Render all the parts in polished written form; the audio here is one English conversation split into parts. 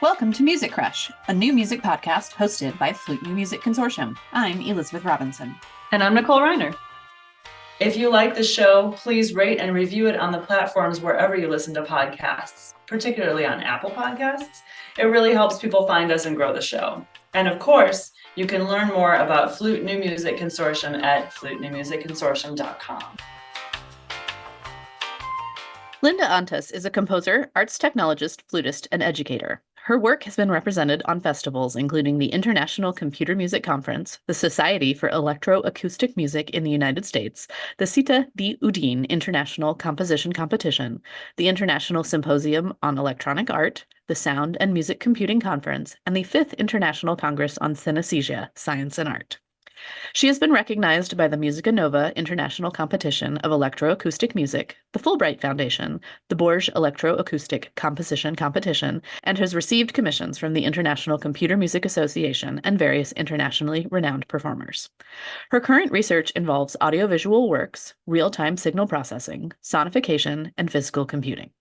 Welcome to Music Crush, a new music podcast hosted by Flute New Music Consortium. I'm Elizabeth Robinson. And I'm Nicole Reiner. If you like the show, please rate and review it on the platforms wherever you listen to podcasts, particularly on Apple Podcasts. It really helps people find us and grow the show. And of course, you can learn more about Flute New Music Consortium at flutenewmusicconsortium.com. Linda Antas is a composer, arts technologist, flutist, and educator. Her work has been represented on festivals including the International Computer Music Conference, the Society for Electroacoustic Music in the United States, the Cita di Udine International Composition Competition, the International Symposium on Electronic Art, the Sound and Music Computing Conference, and the 5th International Congress on Synesthesia, Science and Art. She has been recognized by the Musica Nova International Competition of Electroacoustic Music, the Fulbright Foundation, the Bourges Electroacoustic Composition Competition, and has received commissions from the International Computer Music Association and various internationally renowned performers. Her current research involves audiovisual works, real-time signal processing, sonification, and physical computing.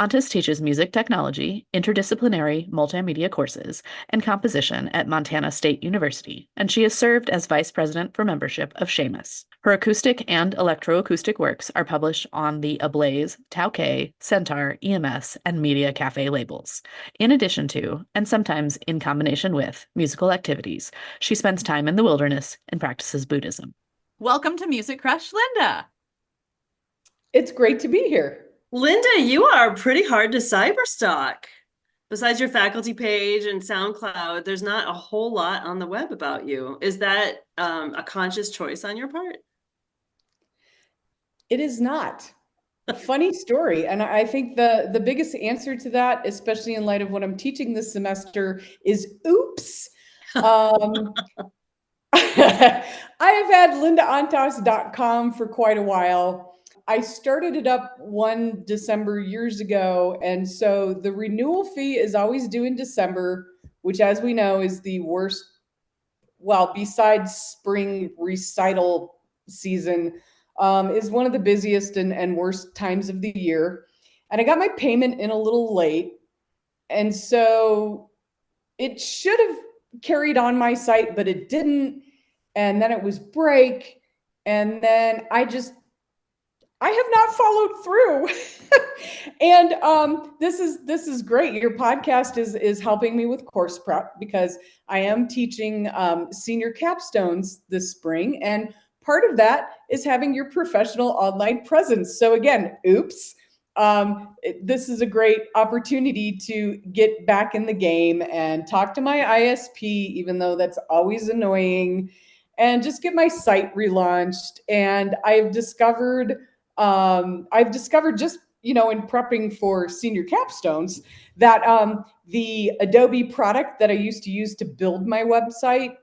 Antas teaches music technology, interdisciplinary multimedia courses, and composition at Montana State University, and she has served as vice president for membership of Seamus. Her acoustic and electroacoustic works are published on the Ablaze, Tauke, Centaur, EMS, and Media Cafe labels. In addition to, and sometimes in combination with, musical activities, she spends time in the wilderness and practices Buddhism. Welcome to Music Crush, Linda. It's great to be here. Linda, you are pretty hard to cyberstalk. Besides your faculty page and SoundCloud, there's not a whole lot on the web about you. Is that a conscious choice on your part? It is not. Funny story. And I think the biggest answer to that, especially in light of what I'm teaching this semester, is oops. I have had lindaantas.com for quite a while. I started it up one December years ago, and so the renewal fee is always due in December, which, as we know, is the worst, well, besides spring recital season, is one of the busiest and worst times of the year. And I got my payment in a little late, and so it should have carried on my site, but it didn't, and then it was break, and then I have not followed through. And this is great. Your podcast is helping me with course prep because I am teaching senior capstones this spring. And part of that is having your professional online presence. So again, oops. This is a great opportunity to get back in the game and talk to my ISP, even though that's always annoying, and just get my site relaunched. And I've discovered just, in prepping for senior capstones that the Adobe product that I used to use to build my website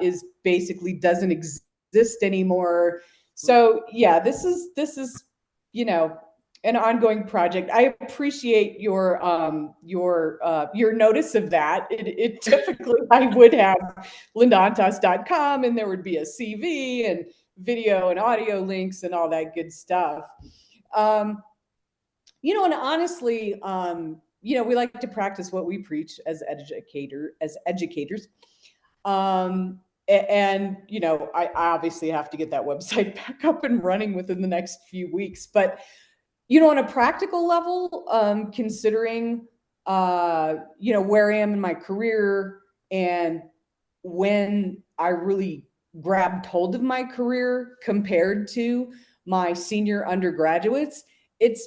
is basically doesn't exist anymore. So yeah, this is an ongoing project. I appreciate your notice of that. It typically I would have lindaantas.com and there would be a CV and video and audio links and all that good stuff. And honestly, we like to practice what we preach as educators. And I obviously have to get that website back up and running within the next few weeks. But, on a practical level, considering, where I am in my career and when I really grabbed hold of my career compared to my senior undergraduates, it's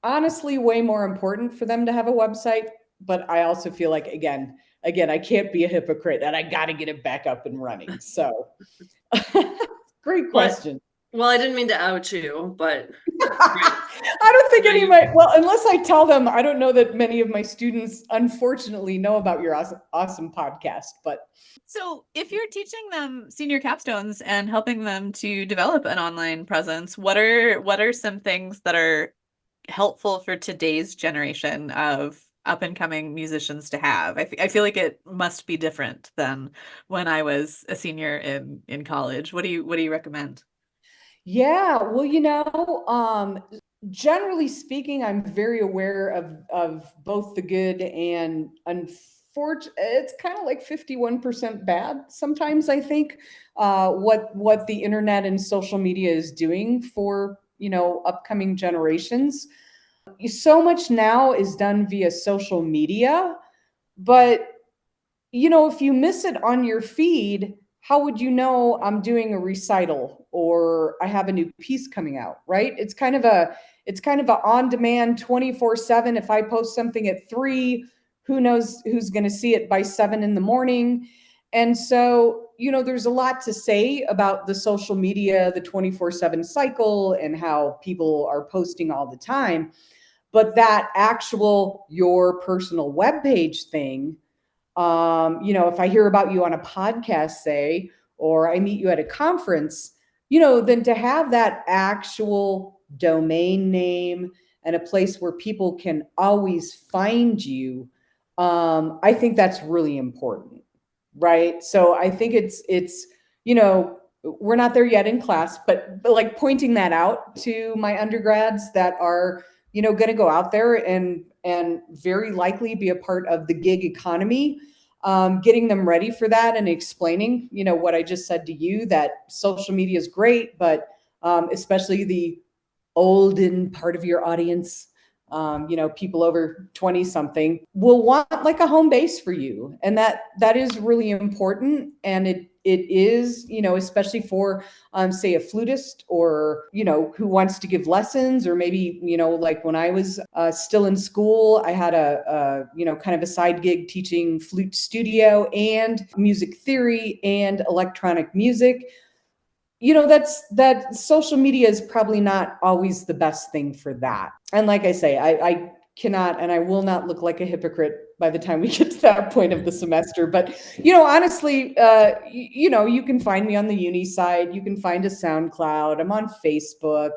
honestly way more important for them to have a website. But I also feel like, again, I can't be a hypocrite and I got to get it back up and running. So great question. Well, I didn't mean to out you, but I don't think unless I tell them, I don't know that many of my students, unfortunately, know about your awesome podcast. But so if you're teaching them senior capstones and helping them to develop an online presence, what are some things that are helpful for today's generation of up and coming musicians to have? I feel like it must be different than when I was a senior in college. What do you recommend? Yeah, well, Generally speaking, I'm very aware of both the good and unfortunate. It's kind of like 51% bad sometimes, I think, what the internet and social media is doing for, upcoming generations. So much now is done via social media, but if you miss it on your feed, how would you know I'm doing a recital or I have a new piece coming out, right? It's kind of a on-demand 24/7. If I post something at 3, who knows who's going to see it by 7 in the morning. And so, there's a lot to say about the social media, the 24/7 cycle, and how people are posting all the time. But that actual your personal webpage thing, if I hear about you on a podcast, say, or I meet you at a conference, then to have that actual domain name and a place where people can always find you, I think that's really important, right? So I think we're not there yet in class, but like pointing that out to my undergrads that are, going to go out there and very likely be a part of the gig economy, getting them ready for that and explaining, what I just said to you, that social media is great, but especially the olden part of your audience, people over 20 something will want like a home base for you. And that is really important. And it is, especially for, say, a flutist, or, who wants to give lessons, or maybe, like when I was still in school, I had kind of a side gig teaching flute studio and music theory and electronic music. That social media is probably not always the best thing for that. And like I say, I cannot and I will not look like a hypocrite by the time we get to that point of the semester. But honestly, you can find me on the uni side. You can find a SoundCloud. I'm on Facebook.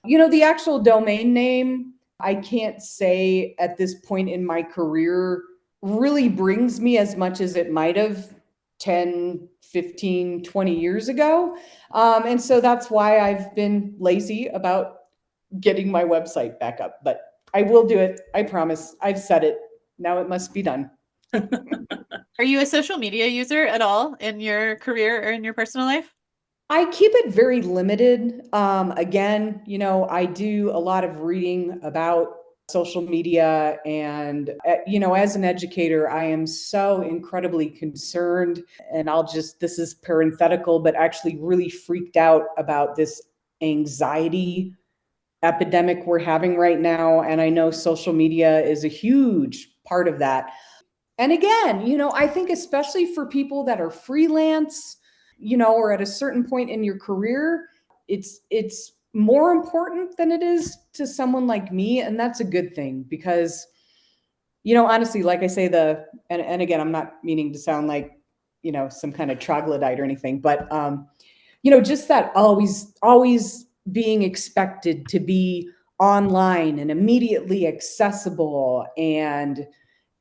The actual domain name, I can't say at this point in my career really brings me as much as it might have 10, 15, 20 years ago. And so that's why I've been lazy about getting my website back up. But I will do it. I promise. I've said it. Now it must be done. Are you a social media user at all in your career or in your personal life? I keep it very limited. Again, I do a lot of reading about social media, and as an educator, I am so incredibly concerned, and this is parenthetical, but actually really freaked out about this anxiety epidemic we're having right now. And I know social media is a huge part of that. And again, I think especially for people that are freelance, or at a certain point in your career, it's more important than it is to someone like me. And that's a good thing because, honestly, like I say, and again, I'm not meaning to sound like, some kind of troglodyte or anything, but just that always being expected to be online and immediately accessible. And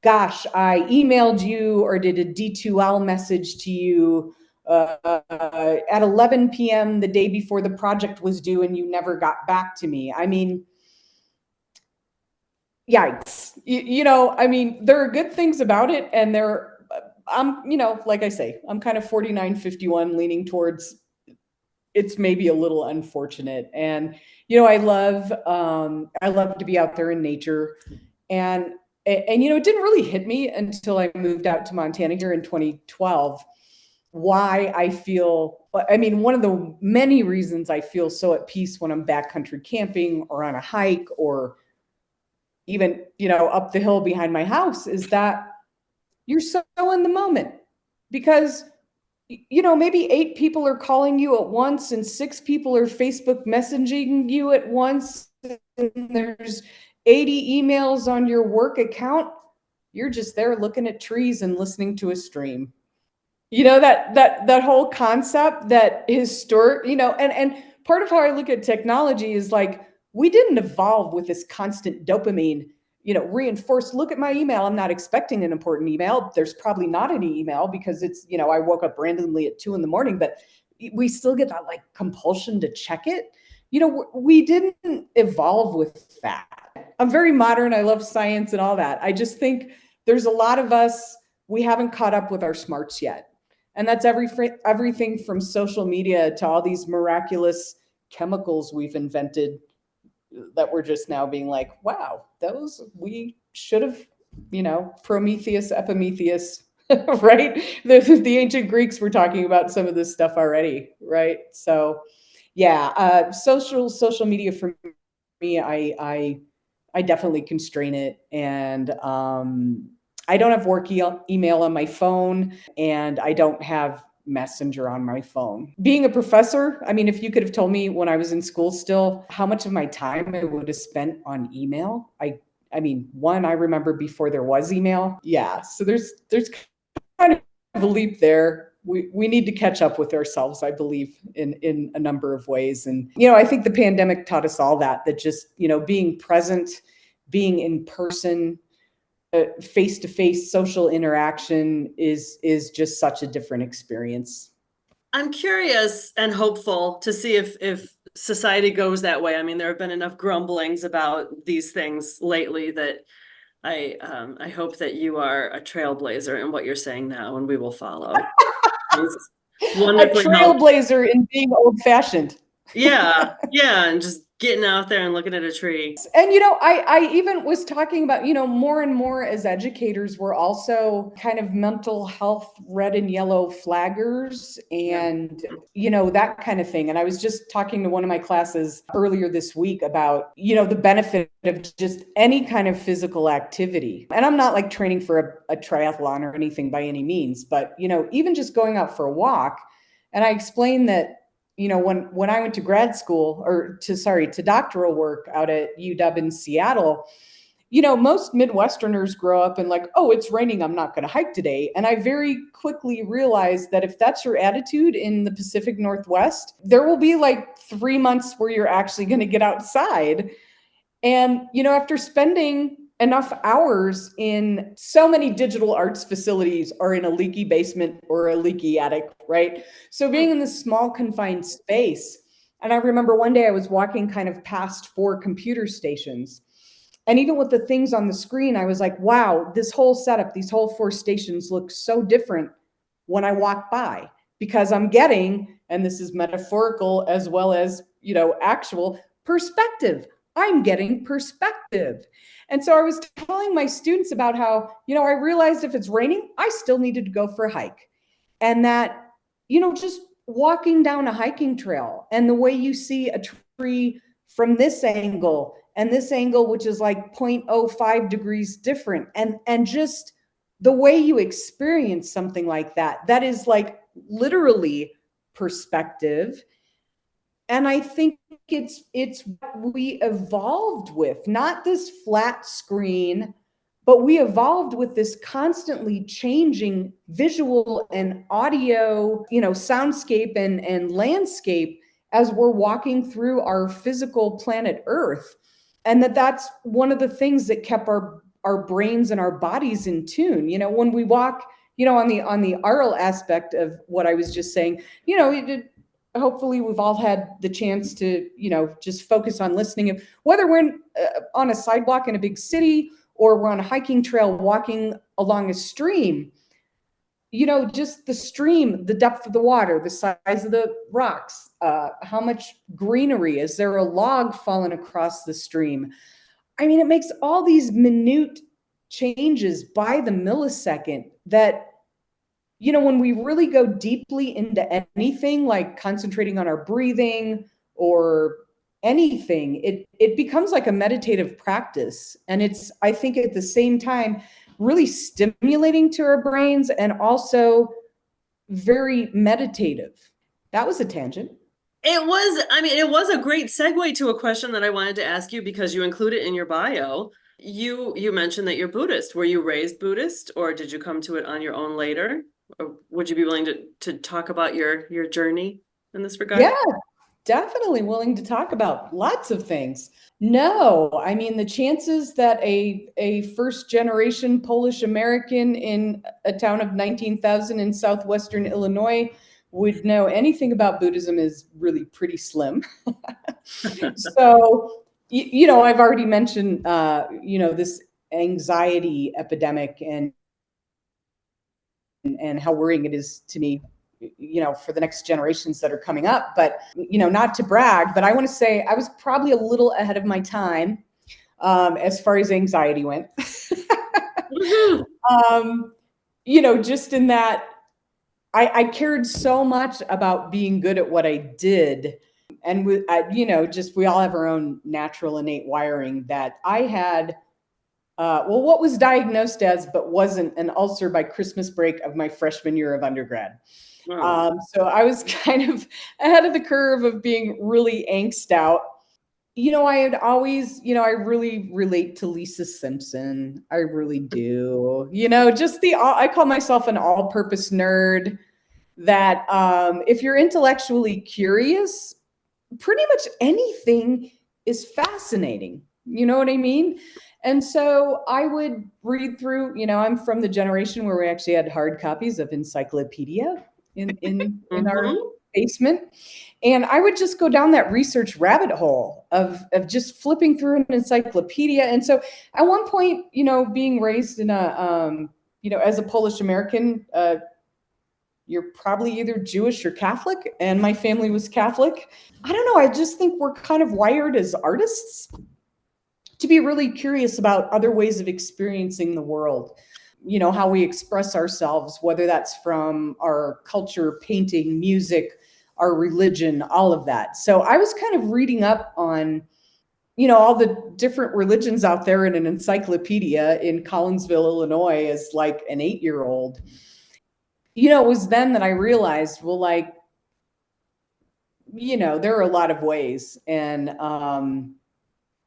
gosh, I emailed you or did a D2L message to you at 11 p.m. the day before the project was due, and you never got back to me. I mean, yikes. There are good things about it, and like I say, I'm kind of 49, 51, leaning towards it's maybe a little unfortunate. And I love to be out there in nature. And it didn't really hit me until I moved out to Montana here in 2012, why one of the many reasons I feel so at peace when I'm backcountry camping or on a hike, or even up the hill behind my house, is that you're so in the moment. Because maybe 8 people are calling you at once and 6 people are Facebook messaging you at once. And there's 80 emails on your work account. You're just there looking at trees and listening to a stream. That whole concept, that historic, and part of how I look at technology is like, we didn't evolve with this constant dopamine, reinforced. Look at my email. I'm not expecting an important email. There's probably not any email because it's, I woke up randomly at 2 in the morning, but we still get that like compulsion to check it. we didn't evolve with that. I'm very modern. I love science and all that. I just think there's a lot of us, we haven't caught up with our smarts yet. And that's everything from social media to all these miraculous chemicals we've invented that we're just now being like, wow, those we should have, Prometheus, Epimetheus, right? The ancient Greeks were talking about some of this stuff already, right? So, yeah, social media for me, I definitely constrain it, and I don't have work email on my phone, and I don't have Messenger on my phone. Being a professor, I mean, if you could have told me when I was in school still how much of my time I would have spent on email, I mean, one, I remember before there was email. Yeah, so there's kind of a leap there. We need to catch up with ourselves, I believe, in a number of ways. And, I think the pandemic taught us all that just, being present, being in person, face-to-face social interaction is just such a different experience. I'm curious and hopeful to see if society goes that way. I mean, there have been enough grumblings about these things lately that I hope that you are a trailblazer in what you're saying now, and we will follow. It's A wonderfully helpful. trailblazer in being old-fashioned. Yeah, and just getting out there and looking at a tree. And I even was talking about, more and more as educators, we're also kind of mental health red and yellow flaggers and that kind of thing. And I was just talking to one of my classes earlier this week about, the benefit of just any kind of physical activity. And I'm not like training for a triathlon or anything by any means, but even just going out for a walk. And I explained that when I went to grad school to doctoral work out at UW in Seattle, most Midwesterners grow up and like, oh, it's raining, I'm not going to hike today. And I very quickly realized that if that's your attitude in the Pacific Northwest, there will be like 3 months where you're actually going to get outside. And, after spending enough hours in so many digital arts facilities or in a leaky basement or a leaky attic, right? So being in this small confined space, and I remember one day I was walking kind of past 4 computer stations. And even with the things on the screen, I was like, wow, this whole setup, these whole 4 stations look so different when I walk by, because I'm getting, and this is metaphorical as well as, actual perspective. I'm getting perspective. And so I was telling my students about how, I realized if it's raining, I still needed to go for a hike. And that, just walking down a hiking trail and the way you see a tree from this angle and this angle, which is like 0.05 degrees different. And just the way you experience something like that, that is like literally perspective. And I think it's what we evolved with, not this flat screen, but we evolved with this constantly changing visual and audio, soundscape and landscape as we're walking through our physical planet Earth. And that's one of the things that kept our brains and our bodies in tune. When we walk, on the aural aspect of what I was just saying, hopefully we've all had the chance to, just focus on listening. Whether we're on a sidewalk in a big city or we're on a hiking trail walking along a stream, just the stream, the depth of the water, the size of the rocks, how much greenery, is there a log falling across the stream? I mean, it makes all these minute changes by the millisecond that, when we really go deeply into anything, like concentrating on our breathing or anything, it becomes like a meditative practice. And it's, I think at the same time, really stimulating to our brains and also very meditative. That was a tangent. It was a great segue to a question that I wanted to ask you because you include it in your bio. You mentioned that you're Buddhist. Were you raised Buddhist, or did you come to it on your own later? Or would you be willing to talk about your journey in this regard? Yeah, definitely willing to talk about lots of things. No, I mean, the chances that a first generation Polish American in a town of 19,000 in southwestern Illinois would know anything about Buddhism is really pretty slim. So, I've already mentioned, this anxiety epidemic and how worrying it is to me, for the next generations that are coming up. But, not to brag, but I want to say I was probably a little ahead of my time as far as anxiety went. um, just in that I cared so much about being good at what I did. And just we all have our own natural innate wiring that I had. What was diagnosed as, but wasn't, an ulcer by Christmas break of my freshman year of undergrad. Oh. So I was kind of ahead of the curve of being really angst out. I had always, I really relate to Lisa Simpson. I really do. Just I call myself an all purpose nerd that if you're intellectually curious, pretty much anything is fascinating. You know what I mean? And so I would read through, I'm from the generation where we actually had hard copies of encyclopedia in our basement. And I would just go down that research rabbit hole of just flipping through an encyclopedia. And so at one point, being raised in as a Polish American, you're probably either Jewish or Catholic, and my family was Catholic. I don't know. I just think we're kind of wired as artists to be really curious about other ways of experiencing the world, how we express ourselves, whether that's from our culture, painting, music, our religion, all of that. So I was kind of reading up on, all the different religions out there in an encyclopedia in Collinsville, Illinois, as like an 8-year-old. It was then that I realized, well, like, there are a lot of ways, and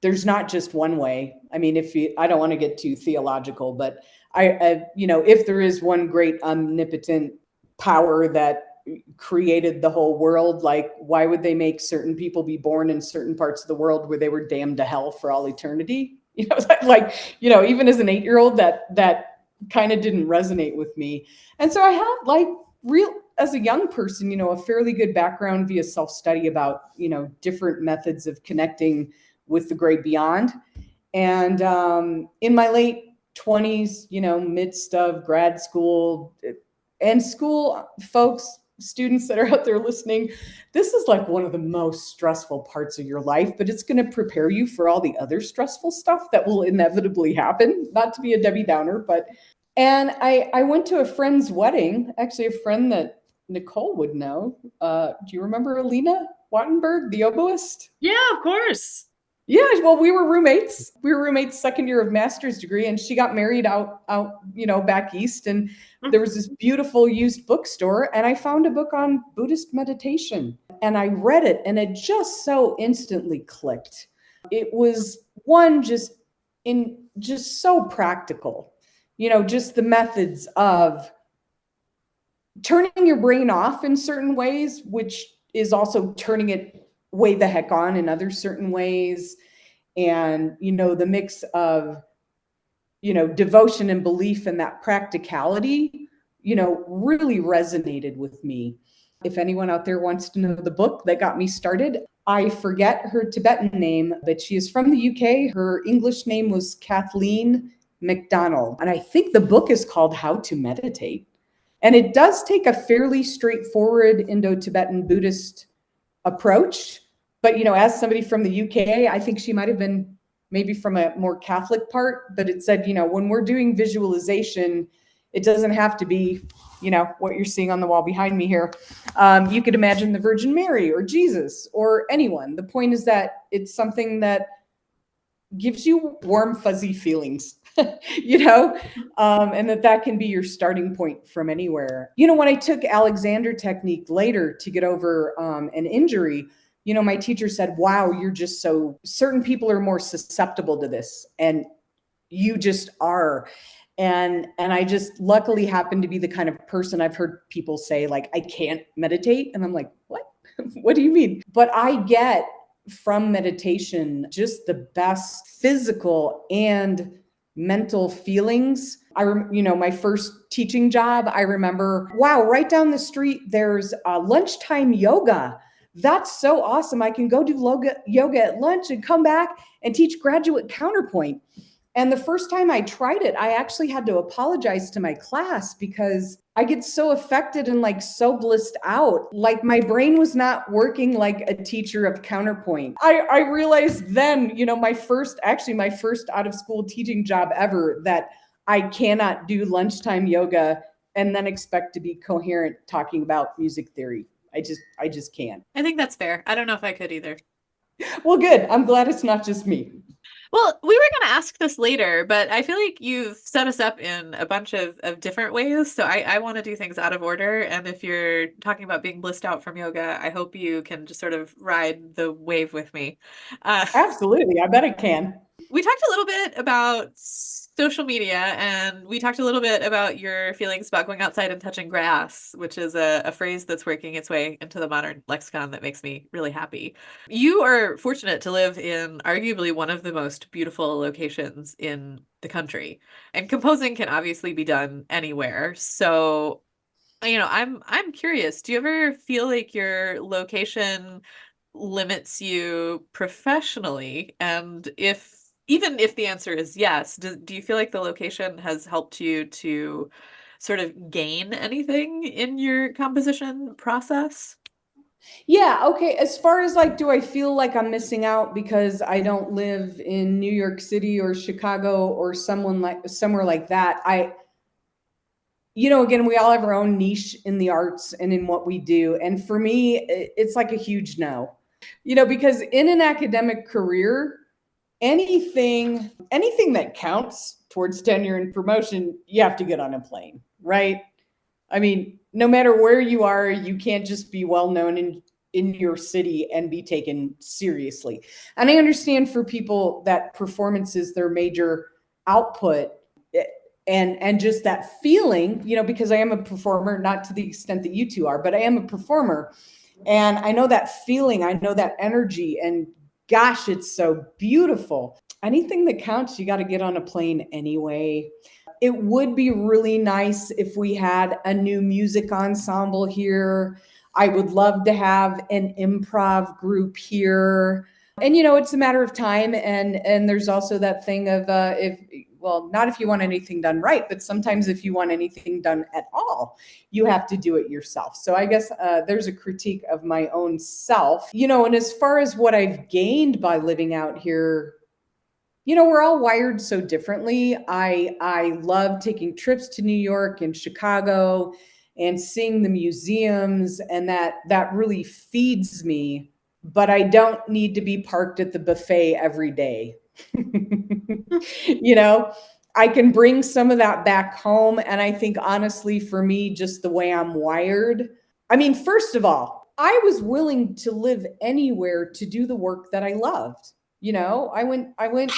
there's not just one way. I mean, I don't want to get too theological, but if there is one great omnipotent power that created the whole world, like, why would they make certain people be born in certain parts of the world where they were damned to hell for all eternity? Even as an 8-year-old, that kind of didn't resonate with me. And so I had like as a young person, a fairly good background via self-study about, different methods of connecting with the great beyond. And in my late 20s, midst of grad school and school, folks, students that are out there listening, this is like one of the most stressful parts of your life, but it's going to prepare you for all the other stressful stuff that will inevitably happen. Not to be a Debbie Downer, and I went to a friend's wedding, actually a friend that Nicole would know. Do you remember Alina Wattenberg, the oboist? Yeah, of course. Yeah, well, we were roommates. We were roommates second year of master's degree, and she got married out, back east. And there was this beautiful used bookstore, and I found a book on Buddhist meditation. And I read it, and it just so instantly clicked. It was just so practical, just the methods of turning your brain off in certain ways, which is also turning it way the heck on in other certain ways. And, the mix of, devotion and belief and that practicality, really resonated with me. If anyone out there wants to know the book that got me started, I forget her Tibetan name, but she is from the UK. Her English name was Kathleen McDonald. And I think the book is called How to Meditate. And it does take a fairly straightforward Indo-Tibetan Buddhist approach. But, as somebody from the UK, I think she might have been maybe from a more Catholic part, but it said, when we're doing visualization, it doesn't have to be, what you're seeing on the wall behind me here. You could imagine the Virgin Mary or Jesus or anyone. The point is that it's something that gives you warm, fuzzy feelings, and that can be your starting point from anywhere. When I took Alexander technique later to get over an injury, my teacher said, wow, you're just certain people are more susceptible to this, and you just are. And I just luckily happen to be the kind of person, I've heard people say, like, I can't meditate. And I'm like, what? What do you mean? But I get from meditation just the best physical and mental feelings. My first teaching job, I remember, wow, right down the street, there's lunchtime yoga. That's so awesome. I can go do yoga at lunch and come back and teach graduate counterpoint. And the first time I tried it, I actually had to apologize to my class because I get so affected and like so blissed out. Like my brain was not working like a teacher of counterpoint. I realized then, my first out of school teaching job ever, that I cannot do lunchtime yoga and then expect to be coherent talking about music theory. I just can't. I think that's fair. I don't know if I could either. Well, good. I'm glad it's not just me. Well, we were going to ask this later, but I feel like you've set us up in a bunch of different ways. So I want to do things out of order. And if you're talking about being blissed out from yoga, I hope you can just sort of ride the wave with me. Absolutely. I bet I can. We talked a little bit about social media, and we talked a little bit about your feelings about going outside and touching grass, which is a phrase that's working its way into the modern lexicon that makes me really happy. You are fortunate to live in arguably one of the most beautiful locations in the country, and composing can obviously be done anywhere. So, I'm curious, do you ever feel like your location limits you professionally? And even if the answer is yes, do you feel like the location has helped you to sort of gain anything in your composition process? Yeah, okay. As far as like, do I feel like I'm missing out because I don't live in New York City or Chicago or somewhere like that? Again, we all have our own niche in the arts and in what we do. And for me, it's like a huge no. Because in an academic career, anything that counts towards tenure and promotion, you have to get on a plane, right? I mean, no matter where you are, you can't just be well known in your city and be taken seriously. And I understand for people that performance is their major output, and just that feeling, because I am a performer, not to the extent that you two are, but I am a performer. And I know that feeling, I know that energy, and gosh, it's so beautiful. Anything that counts, you got to get on a plane anyway. It would be really nice if we had a new music ensemble here. I would love to have an improv group here. And it's a matter of time. And there's also that thing of if well, not if you want anything done right, but sometimes if you want anything done at all, you have to do it yourself. So I guess there's a critique of my own self, and as far as what I've gained by living out here, we're all wired so differently. I love taking trips to New York and Chicago and seeing the museums, and that really feeds me, but I don't need to be parked at the buffet every day. you know, I can bring some of that back home. And I think honestly, for me, just the way I'm wired, I mean, first of all, I was willing to live anywhere to do the work that I loved. I went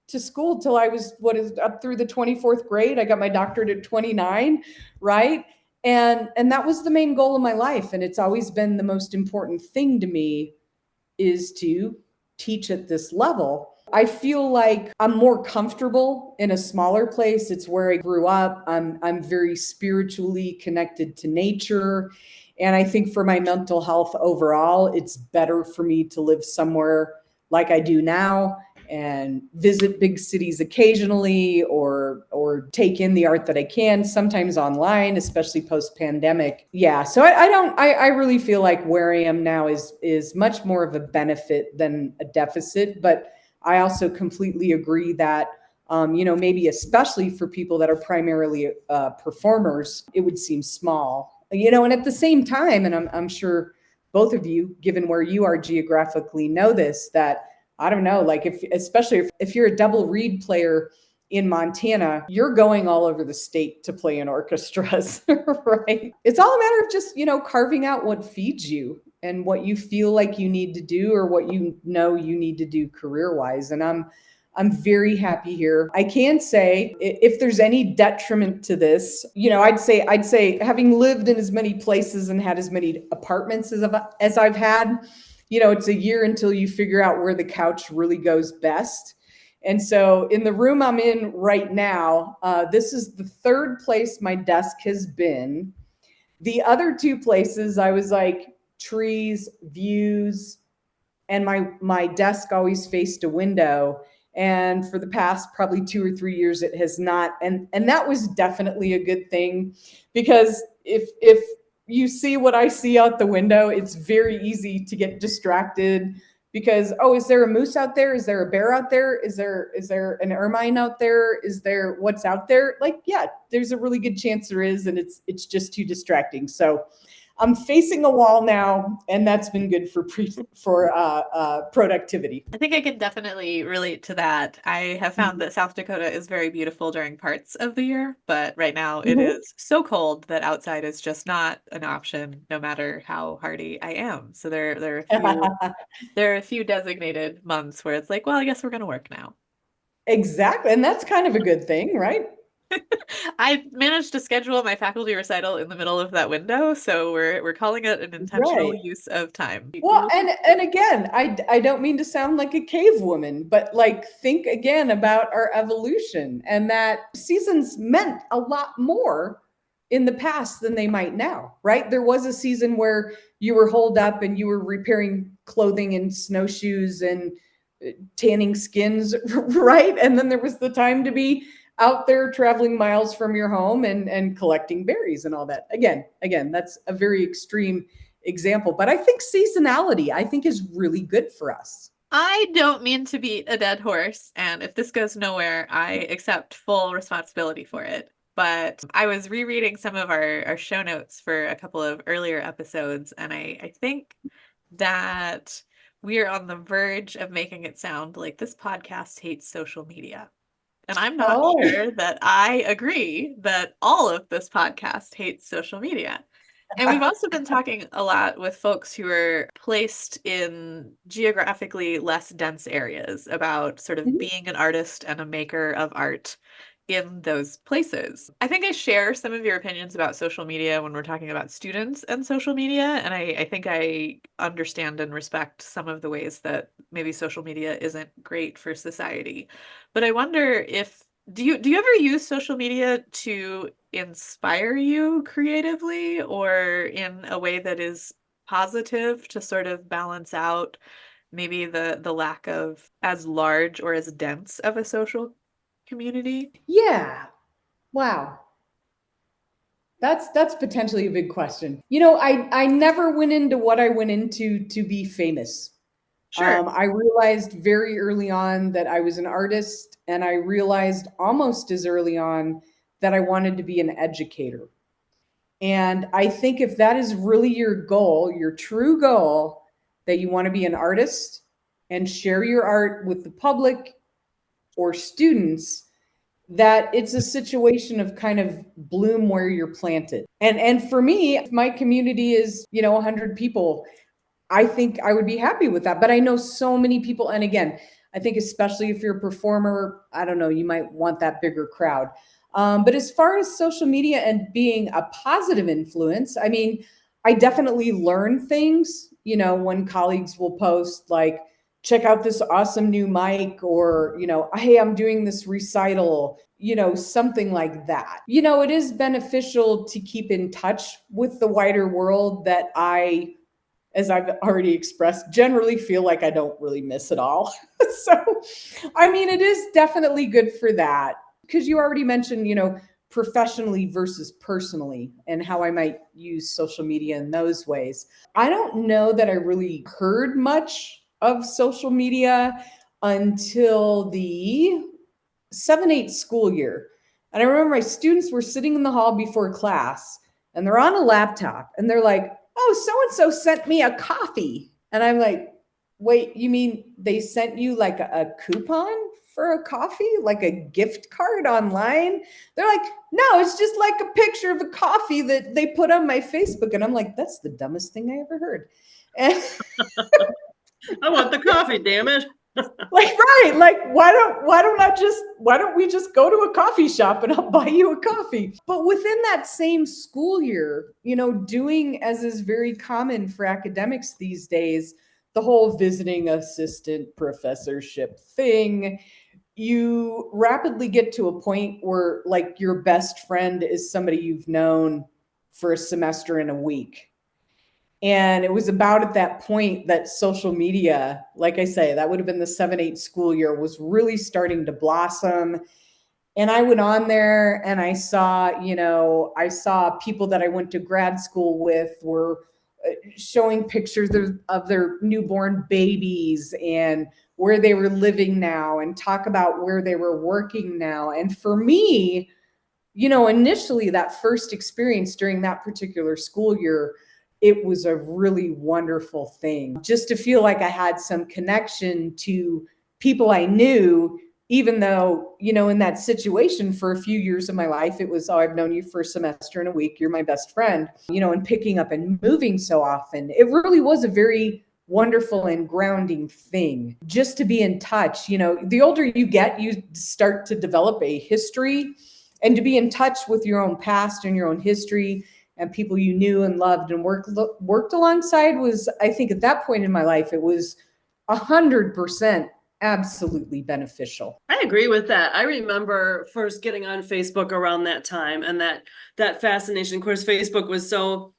to school till I was up through the 24th grade. I got my doctorate at 29, right? And that was the main goal of my life. And it's always been the most important thing to me, is to teach at this level. I feel like I'm more comfortable in a smaller place. It's where I grew up. I'm very spiritually connected to nature. And I think for my mental health overall, it's better for me to live somewhere like I do now and visit big cities occasionally, or take in the art that I can, sometimes online, especially post-pandemic. Yeah, so I really feel like where I am now is much more of a benefit than a deficit. But I also completely agree that maybe especially for people that are primarily performers, it would seem small. And at the same time, and I'm sure both of you, given where you are geographically, know this, that I don't know, like especially if you're a double reed player in Montana, you're going all over the state to play in orchestras, right? It's all a matter of just, carving out what feeds you and what you feel like you need to do, or what you need to do career-wise. And I'm very happy here. I can say, if there's any detriment to this, I'd say having lived in as many places and had as many apartments as I've had, it's a year until you figure out where the couch really goes best. And so in the room I'm in right now, this is the third place my desk has been. The other two places I was like trees, views, and my desk always faced a window. And for the past probably 2 or 3 years it has not, and that was definitely a good thing, because if you see what I see out the window, it's very easy to get distracted, because, oh, is there a moose out there, is there a bear out there, is there an ermine out there, is there, what's out there, like, yeah, there's a really good chance there is, and it's just too distracting. So I'm facing a wall now, and that's been good for productivity. I think I can definitely relate to that. I have found that South Dakota is very beautiful during parts of the year, but right now it Mhm. is so cold that outside is just not an option, no matter how hardy I am. So there are a few designated months where it's like, well, I guess we're going to work now. Exactly, and that's kind of a good thing, right? I managed to schedule my faculty recital in the middle of that window, so we're calling it an intentional Right. use of time. Well, and again, I don't mean to sound like a cave woman, but like, think again about our evolution, and that seasons meant a lot more in the past than they might now, right? There was a season where you were holed up and you were repairing clothing and snowshoes and tanning skins, right? And then there was the time to be out there traveling miles from your home and collecting berries and all that. Again, that's a very extreme example, but I think seasonality, I think, is really good for us. I don't mean to beat a dead horse, and if this goes nowhere, I accept full responsibility for it. But I was rereading some of our show notes for a couple of earlier episodes, and I think that we are on the verge of making it sound like this podcast hates social media. And I'm not Oh, sure that I agree that all of this podcast hates social media. And we've also been talking a lot with folks who are placed in geographically less dense areas about sort of being an artist and a maker of art in those places. I think I share some of your opinions about social media when we're talking about students and social media. And I think I understand and respect some of the ways that maybe social media isn't great for society. But I wonder if do you ever use social media to inspire you creatively or in a way that is positive to sort of balance out maybe the lack of as large or as dense of a social community? yeah. Wow. That's potentially a big question. You know, I never went into what I went into to be famous. Sure. I realized very early on that I was an artist, and I realized almost as early on that I wanted to be an educator. And I think if that is really your goal, your true goal, that you want to be an artist and share your art with the public or students, that it's a situation of kind of bloom where you're planted. And for me, if my community is, 100 people, I think I would be happy with that. But I know so many people, and again, I think especially if you're a performer, I don't know, you might want that bigger crowd. But as far as social media and being a positive influence, I mean, I definitely learn things. When colleagues will post like, check out this awesome new mic, or, hey, I'm doing this recital, something like that. It is beneficial to keep in touch with the wider world that I, as I've already expressed, generally feel like I don't really miss at all. So, I mean, it is definitely good for that, because you already mentioned, professionally versus personally, and how I might use social media in those ways. I don't know that I really heard much of social media until the 7-8 school year. And I remember my students were sitting in the hall before class, and they're on a laptop, and they're like, oh, so and so sent me a coffee. And I'm like, wait, you mean they sent you like a coupon for a coffee, like a gift card online? They're like, no, it's just like a picture of a coffee that they put on my Facebook. And I'm like, that's the dumbest thing I ever heard. And I want the coffee, damn it. like, right, like, why don't we just go to a coffee shop and I'll buy you a coffee? But within that same school year, doing, as is very common for academics these days, the whole visiting assistant professorship thing, you rapidly get to a point where like your best friend is somebody you've known for a semester and a week. And it was about at that point that social media, like I say, that would have been the 7-8 school year, was really starting to blossom. And I went on there and I saw people that I went to grad school with were showing pictures of their newborn babies and where they were living now, and talk about where they were working now. And for me, initially that first experience during that particular school year, it was a really wonderful thing just to feel like I had some connection to people I knew, even though, in that situation for a few years of my life, it was, oh, I've known you for a semester and a week, you're my best friend, and picking up and moving so often. It really was a very wonderful and grounding thing just to be in touch. The older you get, you start to develop a history, and to be in touch with your own past and your own history and people you knew and loved and worked alongside was, I think at that point in my life, it was 100% absolutely beneficial. I agree with that. I remember first getting on Facebook around that time, and that fascination. Of course, Facebook was so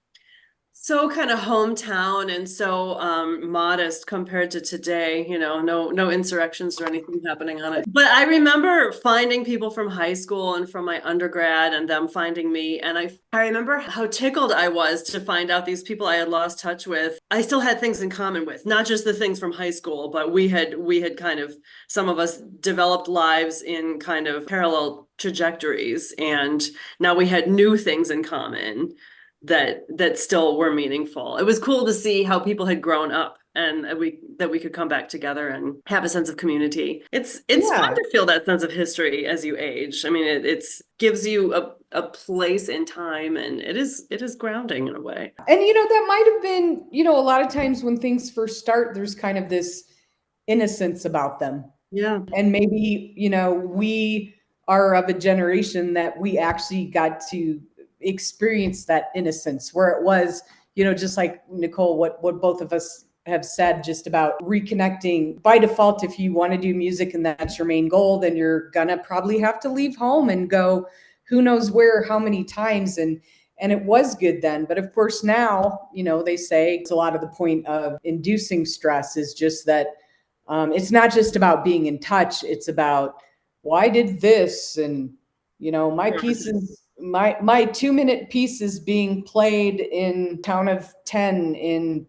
kind of hometown and so modest compared to today, no insurrections or anything happening on it. But I remember finding people from high school and from my undergrad and them finding me. And I remember how tickled I was to find out these people I had lost touch with, I still had things in common with, not just the things from high school, but we had kind of, some of us developed lives in kind of parallel trajectories. And now we had new things in common that still were meaningful. It was cool to see how people had grown up and that we could come back together and have a sense of community. It's fun to feel that sense of history as you age. I mean, it's gives you a place in time, and it is grounding in a way. And that might have been, a lot of times when things first start, there's kind of this innocence about them. Yeah. And maybe, we are of a generation that we actually got to experience that innocence, where it was, just like Nicole, what both of us have said, just about reconnecting. By default, if you want to do music and that's your main goal, then you're gonna probably have to leave home and go who knows where, how many times. And it was good then. But of course now, they say it's a lot of the point of inducing stress is just that it's not just about being in touch. It's about, well, I did this, and my piece is my 2-minute piece is being played in town of 10 in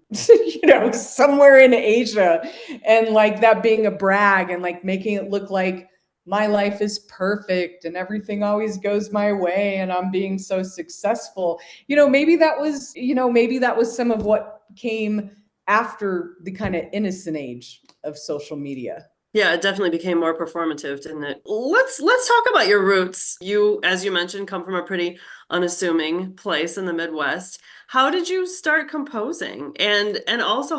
somewhere in Asia, and like that being a brag, and like making it look like my life is perfect and everything always goes my way and I'm being so successful. Maybe that was some of what came after the kind of innocent age of social media. Yeah, it definitely became more performative, didn't it? Let's talk about your roots. You, as you mentioned, come from a pretty unassuming place in the Midwest. How did you start composing? And also,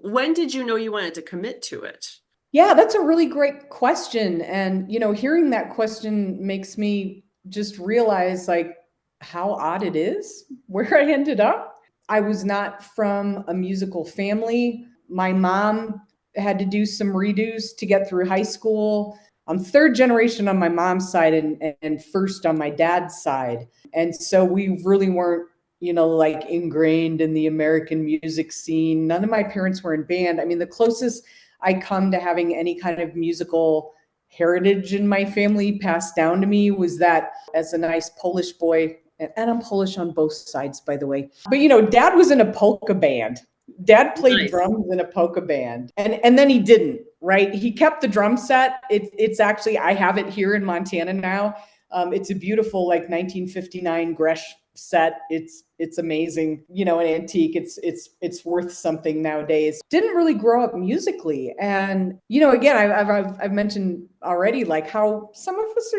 when did you know you wanted to commit to it? Yeah, that's a really great question. And, hearing that question makes me just realize like how odd it is where I ended up. I was not from a musical family. My mom had to do some redos to get through high school. I'm third generation on my mom's side and first on my dad's side. And so we really weren't, like ingrained in the American music scene. None of my parents were in band. I mean, the closest I come to having any kind of musical heritage in my family passed down to me was that as a nice Polish boy, and I'm Polish on both sides, by the way. But, dad was in a polka band. Dad played Nice. drums in a polka band, and then he didn't, right? He kept the drum set. It's actually, I have it here in Montana now. It's a beautiful like 1959 Gresh set. It's amazing, an antique. It's worth something nowadays. Didn't really grow up musically, and again, I've mentioned already like how some of us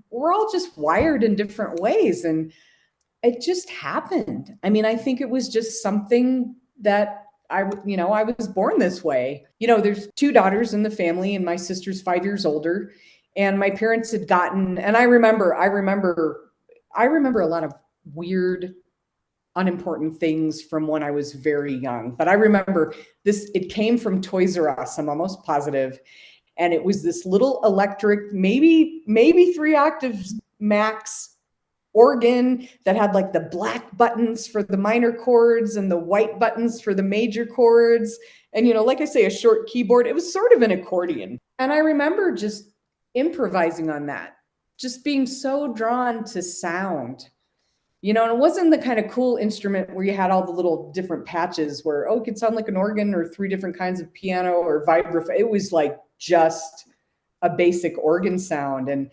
we're all just wired in different ways, and it just happened. I mean, I think it was just something that I was born this way. There's 2 daughters in the family, and my sister's 5 years older, and my parents had gotten, and I remember a lot of weird, unimportant things from when I was very young. But I remember this, it came from Toys R Us, I'm almost positive. And it was this little electric, maybe 3 octaves max organ that had like the black buttons for the minor chords and the white buttons for the major chords. And, like I say, a short keyboard. It was sort of an accordion. And I remember just improvising on that, just being so drawn to sound. And it wasn't the kind of cool instrument where you had all the little different patches where, it could sound like an organ or 3 different kinds of piano or vibraphone. It was like just a basic organ sound. And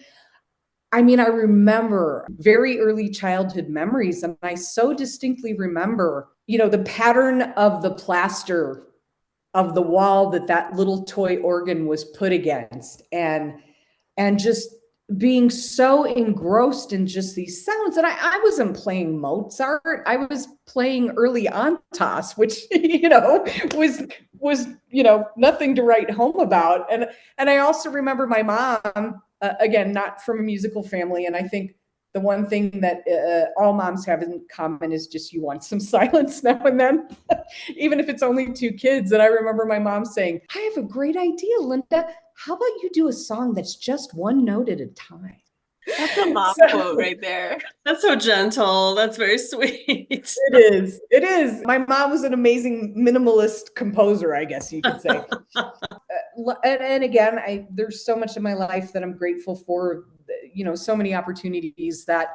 I mean, I remember very early childhood memories, and I so distinctly remember, the pattern of the plaster of the wall that little toy organ was put against, and just being so engrossed in just these sounds. And I wasn't playing Mozart. I was playing early Antas, which, was nothing to write home about. And I also remember my mom, again, not from a musical family. And I think the one thing that all moms have in common is just you want some silence now and then, even if it's only 2 kids. And I remember my mom saying, I have a great idea, Linda. How about you do a song that's just one note at a time? That's a mom quote right there. That's so gentle. That's very sweet. It is. My mom was an amazing minimalist composer, I guess you could say. And again, there's so much in my life that I'm grateful for, so many opportunities that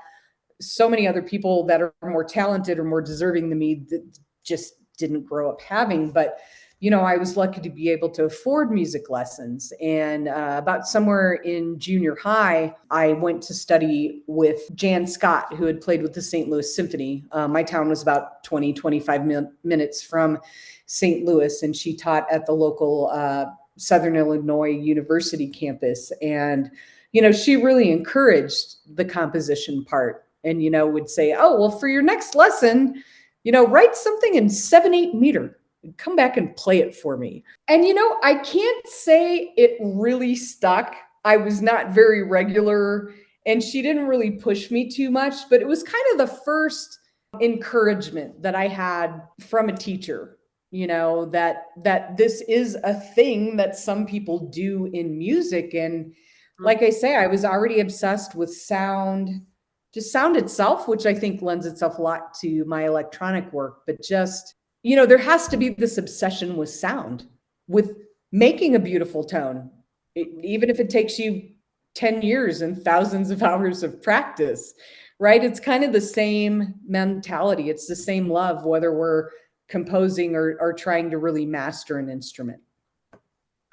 so many other people that are more talented or more deserving than me that just didn't grow up having. But I was lucky to be able to afford music lessons. And about somewhere in junior high, I went to study with Jan Scott, who had played with the St. Louis Symphony. My town was about 25 minutes from St. Louis, and she taught at the local Southern Illinois University campus. And, she really encouraged the composition part and, would say, oh, well, for your next lesson, write something in 7/8 meter. Come back and play it for me. And, I can't say it really stuck. I was not very regular, and she didn't really push me too much, but it was kind of the first encouragement that I had from a teacher, that this is a thing that some people do in music. And like I say, I was already obsessed with sound, just sound itself, which I think lends itself a lot to my electronic work, but just, there has to be this obsession with sound, with making a beautiful tone, even if it takes you 10 years and thousands of hours of practice, right? It's kind of the same mentality. It's the same love, whether we're composing or trying to really master an instrument.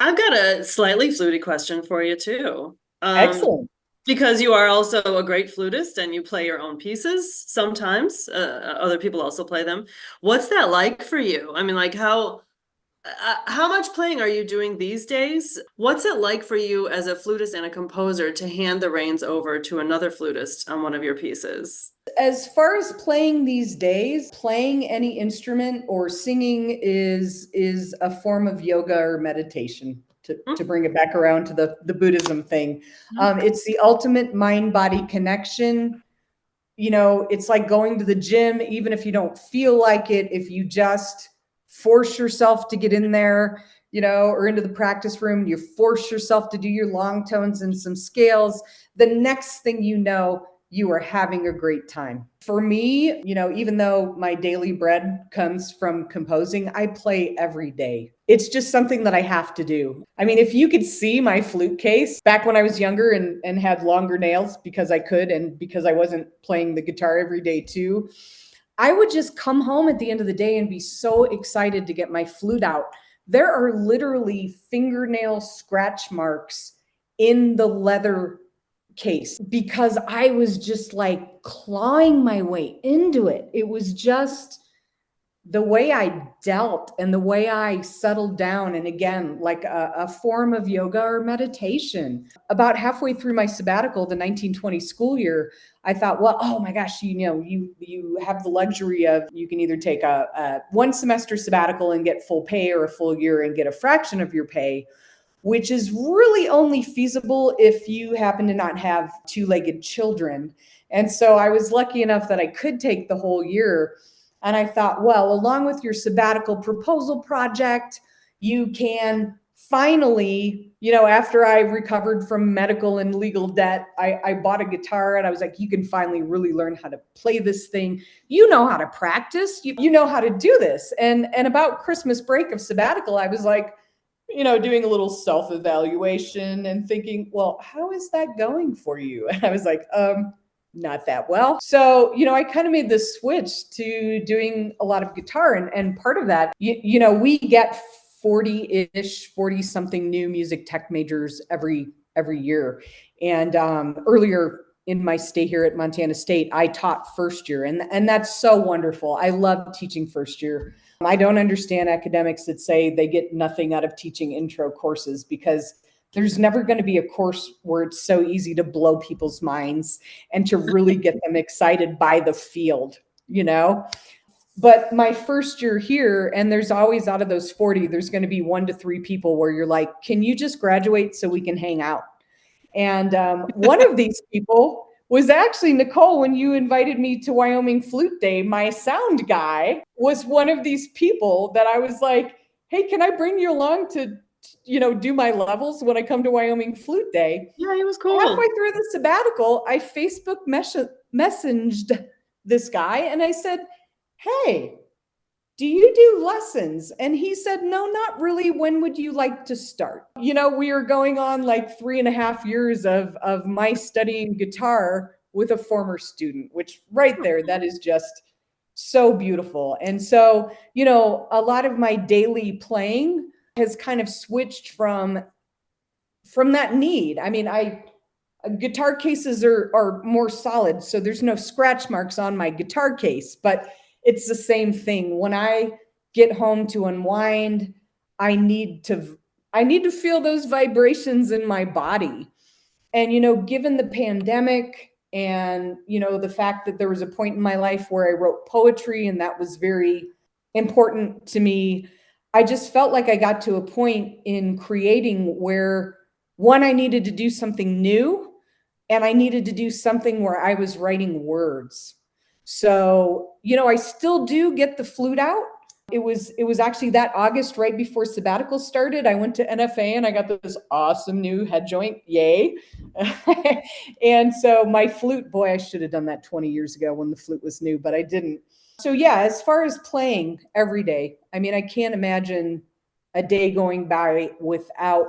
I've got a slightly fluty question for you too. Excellent. Because you are also a great flutist and you play your own pieces sometimes. Other people also play them. What's that like for you? I mean, like how much playing are you doing these days? What's it like for you as a flutist and a composer to hand the reins over to another flutist on one of your pieces? As far as playing these days, playing any instrument or singing is a form of yoga or meditation. To bring it back around to the Buddhism thing. It's the ultimate mind-body connection. It's like going to the gym, even if you don't feel like it, if you just force yourself to get in there, or into the practice room, you force yourself to do your long tones and some scales. The next thing you know, you are having a great time. For me, even though my daily bread comes from composing, I play every day. It's just something that I have to do. I mean, if you could see my flute case back when I was younger and had longer nails because I could, and because I wasn't playing the guitar every day too, I would just come home at the end of the day and be so excited to get my flute out. There are literally fingernail scratch marks in the leather case because I was just like clawing my way into it. It was just the way I dealt and the way I settled down. And again, like a form of yoga or meditation. About halfway through my sabbatical, the 1920 school year, I thought, well, oh my gosh, you have the luxury of, you can either take a 1 semester sabbatical and get full pay, or a full year and get a fraction of your pay, which is really only feasible if you happen to not have 2-legged children. And so I was lucky enough that I could take the whole year. And I thought, well, along with your sabbatical proposal project, you can finally, after I recovered from medical and legal debt, I bought a guitar, and I was like, you can finally really learn how to play this thing. You know how to practice, you know how to do this. And about Christmas break of sabbatical, I was like, doing a little self-evaluation and thinking, well, how is that going for you? And I was like, not that well. So, I kind of made this switch to doing a lot of guitar. And part of that, we get 40 something new music tech majors every year. And earlier in my stay here at Montana State, I taught first year, and that's so wonderful. I love teaching first year. I don't understand academics that say they get nothing out of teaching intro courses, because there's never going to be a course where it's so easy to blow people's minds and to really get them excited by the field, But my first year here, and there's always, out of those 40, there's going to be 1 to 3 people where you're like, can you just graduate so we can hang out? And one of these people was actually Nicole. When you invited me to Wyoming Flute Day, my sound guy was one of these people that I was like, hey, can I bring you along to, do my levels when I come to Wyoming Flute Day? Yeah, he was cool. Halfway through the sabbatical, I Facebook messaged this guy, and I said, hey, do you do lessons? And he said, no, not really. When would you like to start? We are going on like 3.5 years of my studying guitar with a former student, which right there, that is just so beautiful. And so, a lot of my daily playing has kind of switched from that need. I mean, guitar cases are more solid, so there's no scratch marks on my guitar case, but it's the same thing. When I get home to unwind, I need to feel those vibrations in my body. And given the pandemic, and the fact that there was a point in my life where I wrote poetry, and that was very important to me, I just felt like I got to a point in creating where, one, I needed to do something new, and I needed to do something where I was writing words. So, I still do get the flute out. It was actually that August, right before sabbatical started, I went to NFA and I got this awesome new head joint. Yay. And so my flute, boy, I should have done that 20 years ago when the flute was new, but I didn't. So yeah, as far as playing every day, I mean, I can't imagine a day going by without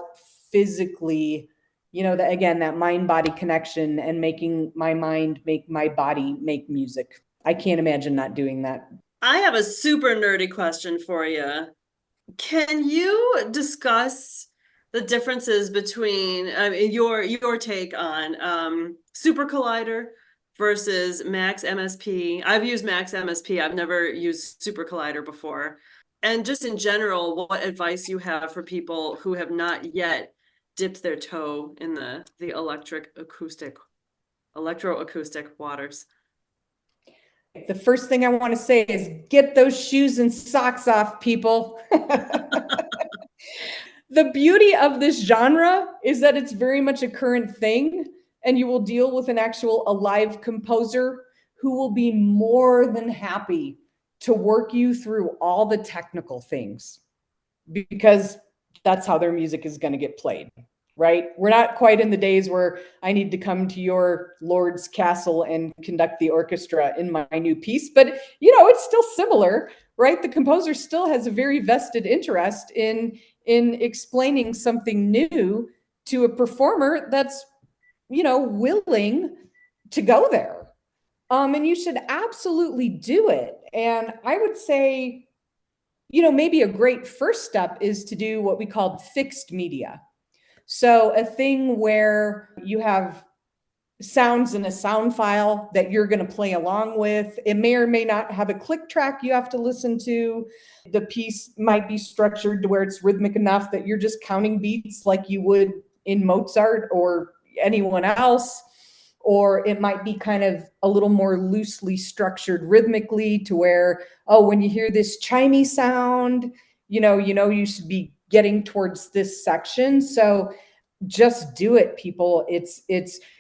physically, that mind-body connection, and making my mind make my body make music. I can't imagine not doing that. I have a super nerdy question for you. Can you discuss the differences between your take on Super Collider versus Max MSP? I've used Max MSP. I've never used Super Collider before. And just in general, what advice you have for people who have not yet dipped their toe in the electroacoustic waters. The first thing I want to say is get those shoes and socks off, people. The beauty of this genre is that it's very much a current thing, and you will deal with an actual alive composer who will be more than happy to work you through all the technical things, because that's how their music is going to get played. Right? We're not quite in the days where I need to come to your Lord's castle and conduct the orchestra in my new piece, but it's still similar, right? The composer still has a very vested interest in explaining something new to a performer that's, willing to go there. And you should absolutely do it. And I would say, maybe a great first step is to do what we call fixed media. So a thing where you have sounds in a sound file that you're going to play along with. It may or may not have a click track you have to listen to. The piece might be structured to where it's rhythmic enough that you're just counting beats like you would in Mozart or anyone else. Or it might be kind of a little more loosely structured rhythmically to where, when you hear this chimey sound, you should be getting towards this section. So just do it, people. It's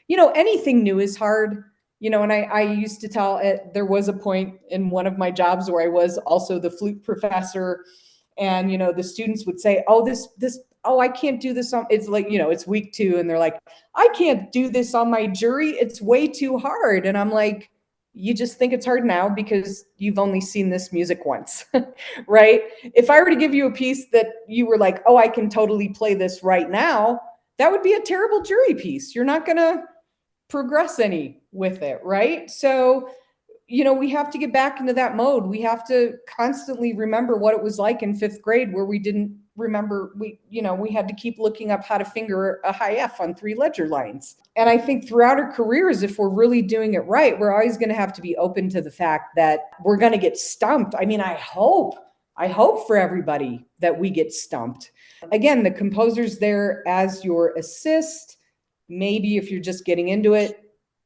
anything new is hard, and I used to tell it, there was a point in one of my jobs where I was also the flute professor, and the students would say, oh, this oh, I can't do this on, it's like, it's week 2 and they're like, I can't do this on my jury. It's way too hard. And I'm like, you just think it's hard now because you've only seen this music once, right? If I were to give you a piece that you were like, oh, I can totally play this right now, that would be a terrible jury piece. You're not going to progress any with it, right? So, we have to get back into that mode. We have to constantly remember what it was like in 5th grade where we didn't remember, we had to keep looking up how to finger a high F on 3 ledger lines. And I think throughout our careers, if we're really doing it right, we're always going to have to be open to the fact that we're going to get stumped. I mean, I hope for everybody that we get stumped. Again, the composer's there as your assist. Maybe if you're just getting into it,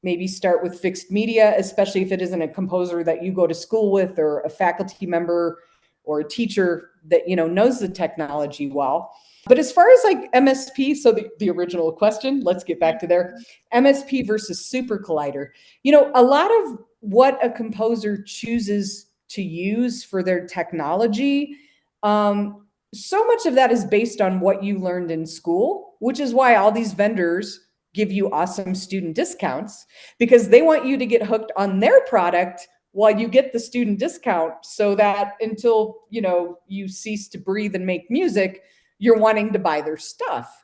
maybe start with fixed media, especially if it isn't a composer that you go to school with or a faculty member or a teacher that, knows the technology well. But as far as like MSP, so the original question, let's get back to there, MSP versus Super Collider. A lot of what a composer chooses to use for their technology, so much of that is based on what you learned in school, which is why all these vendors give you awesome student discounts, because they want you to get hooked on their product while you get the student discount, so that until you cease to breathe and make music, you're wanting to buy their stuff.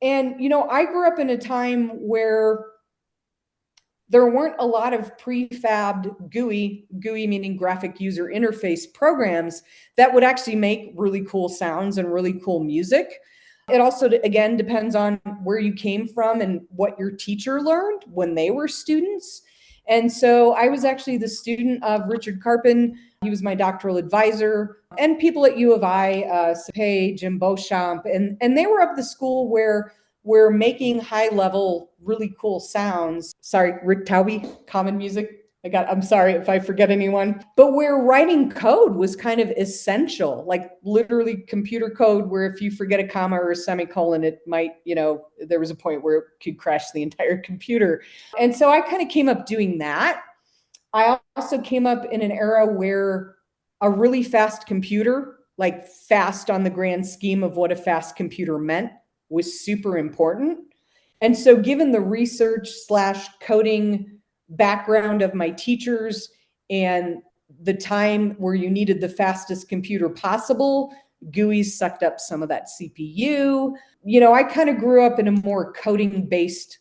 And I grew up in a time where there weren't a lot of prefabbed GUI meaning graphic user interface programs that would actually make really cool sounds and really cool music. It also, again, depends on where you came from and what your teacher learned when they were students. And so I was actually the student of Richard Carpin. He was my doctoral advisor, and people at U of I, Sepay, Jim Beauchamp, and they were of the school where we're making high level, really cool sounds. Sorry, Rick Taube, Common Music. I'm sorry if I forget anyone, but where writing code was kind of essential, like literally computer code, where if you forget a comma or a semicolon, it might, there was a point where it could crash the entire computer. And so I kind of came up doing that. I also came up in an era where a really fast computer, like fast on the grand scheme of what a fast computer meant, was super important. And so given the research / coding background of my teachers and the time where you needed the fastest computer possible, GUIs sucked up some of that CPU. I kind of grew up in a more coding based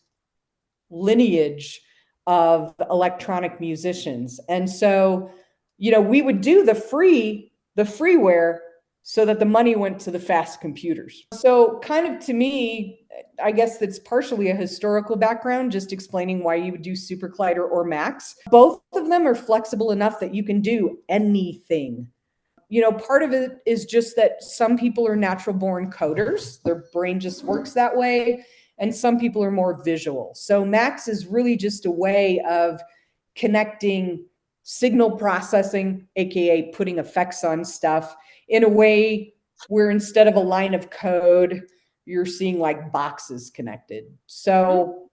lineage of electronic musicians. And so, we would do the freeware so that the money went to the fast computers. So kind of to me, I guess that's partially a historical background, just explaining why you would do Super Collider or Max. Both of them are flexible enough that you can do anything. Part of it is just that some people are natural born coders. Their brain just works that way. And some people are more visual. So Max is really just a way of connecting signal processing, AKA putting effects on stuff, in a way where instead of a line of code, you're seeing like boxes connected. So,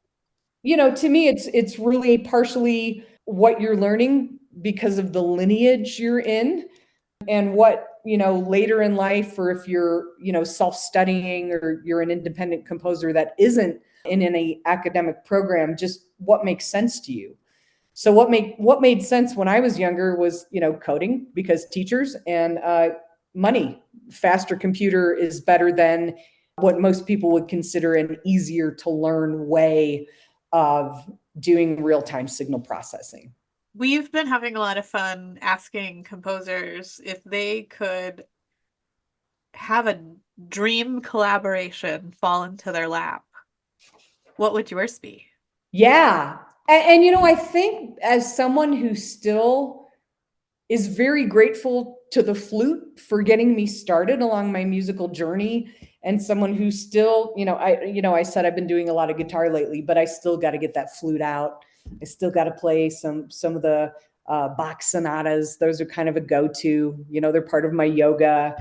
to me, it's really partially what you're learning because of the lineage you're in, and what, later in life, or if you're, self-studying or you're an independent composer that isn't in any academic program, just what makes sense to you. So what made sense when I was younger was, coding, because teachers, and money. Faster computer is better than what most people would consider an easier to learn way of doing real-time signal processing. We've been having a lot of fun asking composers if they could have a dream collaboration fall into their lap. What would yours be? Yeah. And I think as someone who still is very grateful to the flute for getting me started along my musical journey, and someone who still, I said I've been doing a lot of guitar lately, but I still got to get that flute out. I still got to play some of the Bach sonatas. Those are kind of a go-to, they're part of my yoga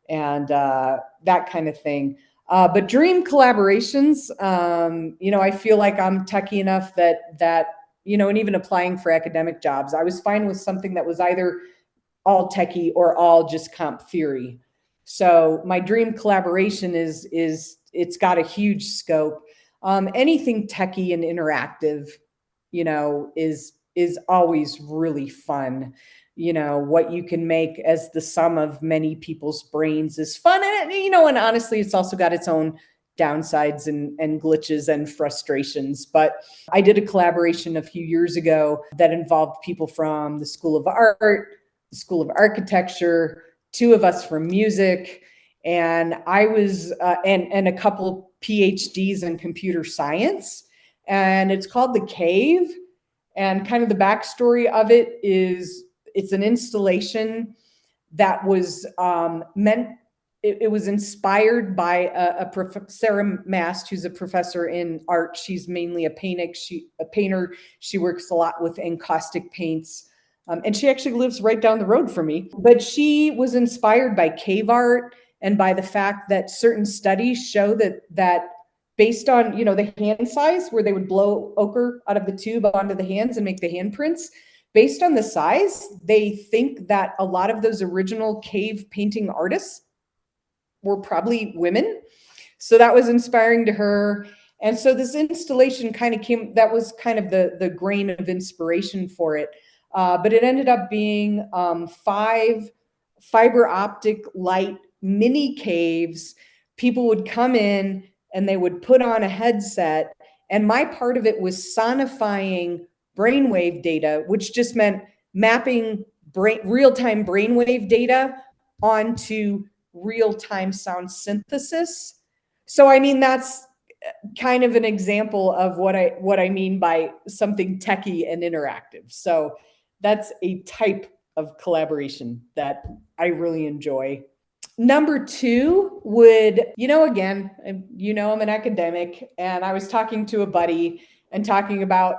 and that kind of thing. But dream collaborations, I feel like I'm techie enough that, and even applying for academic jobs, I was fine with something that was either all techie or all just comp theory. So my dream collaboration is it's got a huge scope. Anything techie and interactive, is always really fun. What you can make as the sum of many people's brains is fun. And honestly, it's also got its own downsides and glitches and frustrations. But I did a collaboration a few years ago that involved people from the School of Art, the School of Architecture, two of us from music, and I was and a couple PhDs in computer science. And it's called The Cave. And kind of the backstory of it is it's an installation that was meant, it was inspired by Sarah Mast, who's a professor in art. She's mainly a painter. She works a lot with encaustic paints. And she actually lives right down the road from me. But she was inspired by cave art and by the fact that certain studies show that based on, the hand size, where they would blow ochre out of the tube onto the hands and make the handprints, based on the size, they think that a lot of those original cave painting artists were probably women. So that was inspiring to her. And so this installation kind of that was kind of the grain of inspiration for it. But it ended up being 5 fiber optic light mini caves. People would come in and they would put on a headset. And my part of it was sonifying brainwave data, which just meant mapping real-time brainwave data onto real-time sound synthesis. So, I mean, that's kind of an example of what I mean by something techie and interactive. So that's a type of collaboration that I really enjoy. Number 2 would, again, I'm an academic, and I was talking to a buddy and talking about,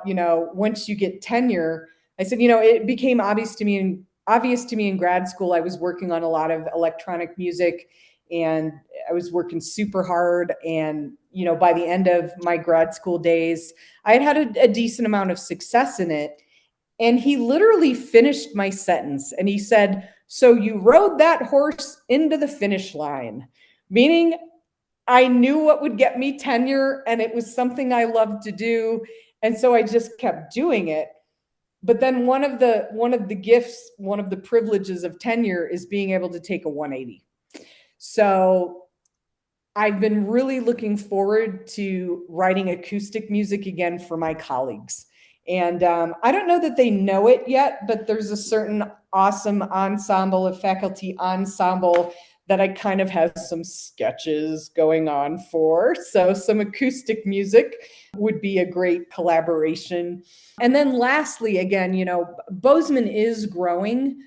once you get tenure, I said, it became obvious to me in grad school. I was working on a lot of electronic music, and I was working super hard. And, by the end of my grad school days, I had a decent amount of success in it. And he literally finished my sentence and he said, "So you rode that horse into the finish line," meaning I knew what would get me tenure and it was something I loved to do. And so I just kept doing it. But then one of the gifts, one of the privileges of tenure is being able to take a 180. So I've been really looking forward to writing acoustic music again for my colleagues. And I don't know that they know it yet, but there's a certain awesome ensemble, a faculty ensemble that I kind of have some sketches going on for. So some acoustic music would be a great collaboration. And then lastly, again, Bozeman is growing.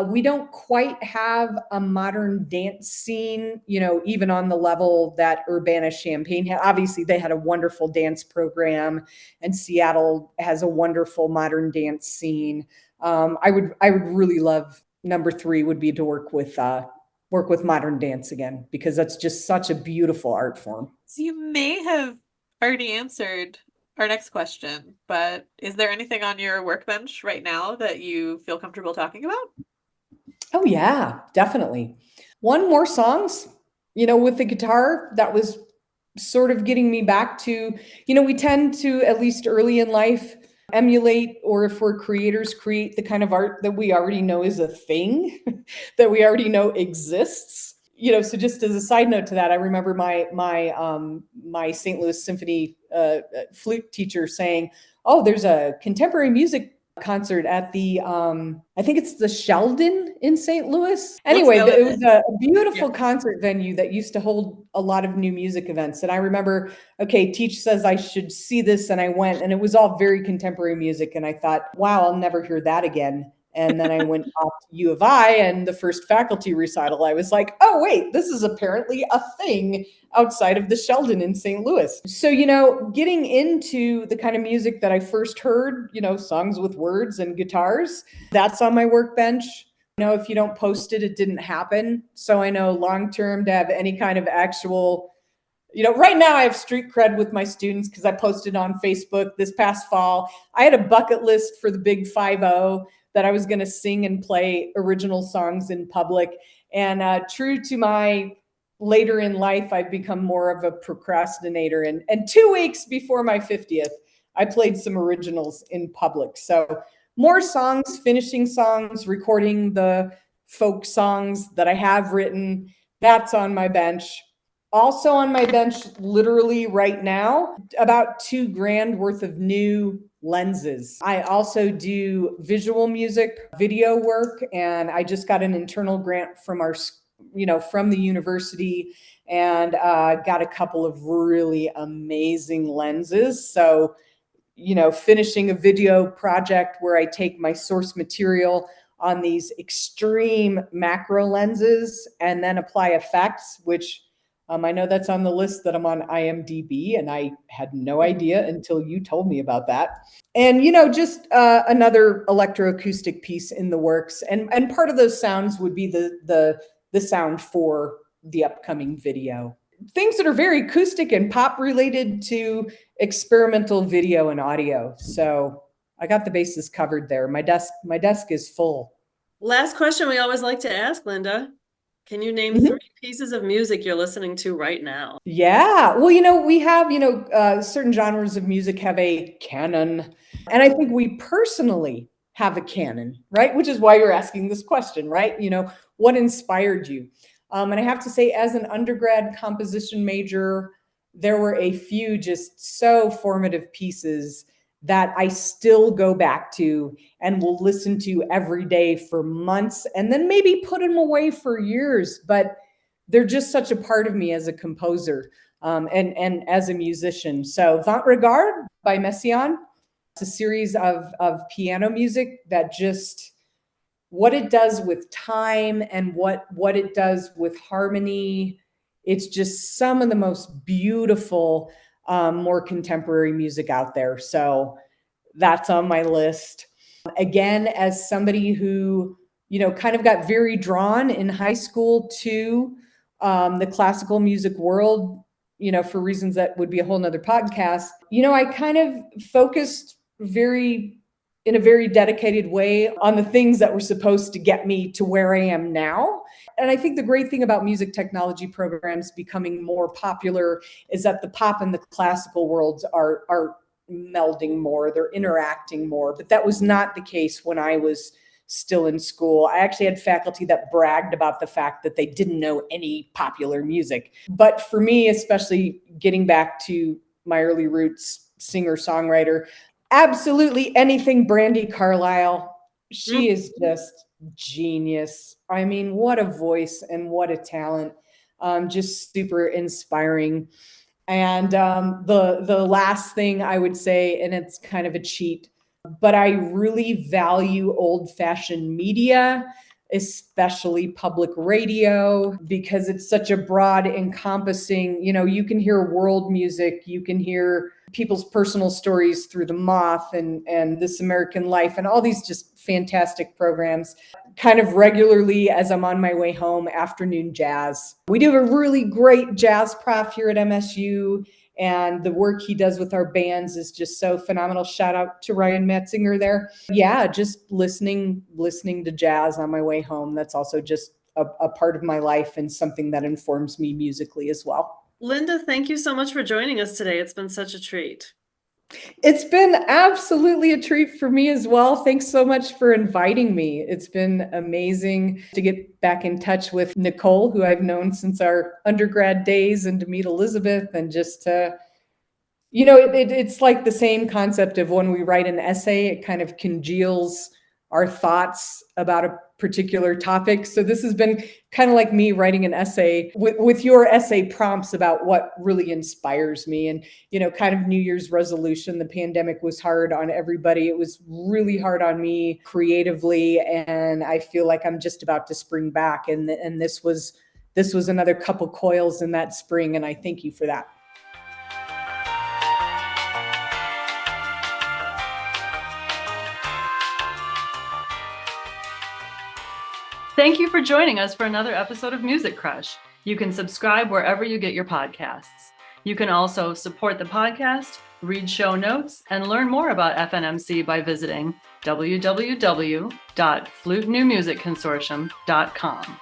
We don't quite have a modern dance scene, even on the level that Urbana-Champaign had. Obviously, they had a wonderful dance program, and Seattle has a wonderful modern dance scene. I would really love, number 3 would be to work with modern dance again, because that's just such a beautiful art form. So you may have already answered our next question, but is there anything on your workbench right now that you feel comfortable talking about? Oh yeah, definitely. One more songs, with the guitar, that was sort of getting me back to, we tend to, at least early in life, emulate, or if we're creators, create the kind of art that we already know is a thing, that we already know exists. So just as a side note to that, I remember my St. Louis Symphony flute teacher saying, "Oh, there's a contemporary music concert at the I think it's the Sheldon in St. Louis." Anyway, it was a beautiful concert venue that used to hold a lot of new music events. And I remember, okay, Teach says I should see this, and I went, and it was all very contemporary music. And I thought, wow, I'll never hear that again. And then I went off to U of I, and the first faculty recital, I was like, oh, wait, this is apparently a thing outside of the Sheldon in St. Louis. So, getting into the kind of music that I first heard, songs with words and guitars, that's on my workbench. If you don't post it, it didn't happen. So I know long-term to have any kind of actual, right now I have street cred with my students because I posted on Facebook this past fall. I had a bucket list for the Big 5-0 that I was going to sing and play original songs in public. And true to my later in life, I've become more of a procrastinator. And 2 weeks before my 50th, I played some originals in public. So more songs, finishing songs, recording the folk songs that I have written. That's on my bench. Also on my bench, literally right now, about $2,000 worth of new lenses. I also do visual music, video work, and I just got an internal grant from from the university, and got a couple of really amazing lenses. So, finishing a video project where I take my source material on these extreme macro lenses and then apply effects, which I know that's on the list that I'm on IMDb, and I had no idea until you told me about that. And just another electroacoustic piece in the works, and part of those sounds would be the sound for the upcoming video. Things that are very acoustic and pop related to experimental video and audio. So I got the bases covered there. My desk is full. Last question we always like to ask, Linda. Can you name 3 pieces of music you're listening to right now? Yeah. Well, we have, certain genres of music have a canon. And I think we personally have a canon, right? Which is why you're asking this question, right? What inspired you? And I have to say, as an undergrad composition major, there were a few just so formative pieces that I still go back to and will listen to every day for months, and then maybe put them away for years. But they're just such a part of me as a composer, and as a musician. So Vent Regard by Messiaen, it's a series of piano music that just, what it does with time and what it does with harmony. It's just some of the most beautiful, more contemporary music out there. So that's on my list. Again, as somebody who, kind of got very drawn in high school to the classical music world, for reasons that would be a whole nother podcast, I kind of focused in a very dedicated way on the things that were supposed to get me to where I am now. And I think the great thing about music technology programs becoming more popular is that the pop and the classical worlds are melding more, they're interacting more. But that was not the case when I was still in school. I actually had faculty that bragged about the fact that they didn't know any popular music. But for me, especially getting back to my early roots, singer-songwriter, absolutely anything Brandi Carlile. She is just genius. I mean, what a voice and what a talent. Just super inspiring. And the last thing I would say, and it's kind of a cheat, but I really value old-fashioned media, especially public radio, because it's such a broad encompassing, you can hear world music, you can hear people's personal stories through The Moth and This American Life and all these just fantastic programs. Kind of regularly, as I'm on my way home, afternoon jazz. We do have a really great jazz prof here at MSU, and the work he does with our bands is just so phenomenal. Shout out to Ryan Metzinger there. Yeah, just listening to jazz on my way home. That's also just a part of my life and something that informs me musically as well. Linda, thank you so much for joining us today. It's been such a treat. It's been absolutely a treat for me as well. Thanks so much for inviting me. It's been amazing to get back in touch with Nicole, who I've known since our undergrad days, and to meet Elizabeth, and just to, it's like the same concept of when we write an essay, it kind of congeals our thoughts about a particular topic. So this has been kind of like me writing an essay with your essay prompts about what really inspires me. And, kind of New Year's resolution, the pandemic was hard on everybody. It was really hard on me creatively. And I feel like I'm just about to spring back. And this was another couple coils in that spring. And I thank you for that. Thank you for joining us for another episode of Music Crush. You can subscribe wherever you get your podcasts. You can also support the podcast, read show notes, and learn more about FNMC by visiting www.flutenewmusicconsortium.com.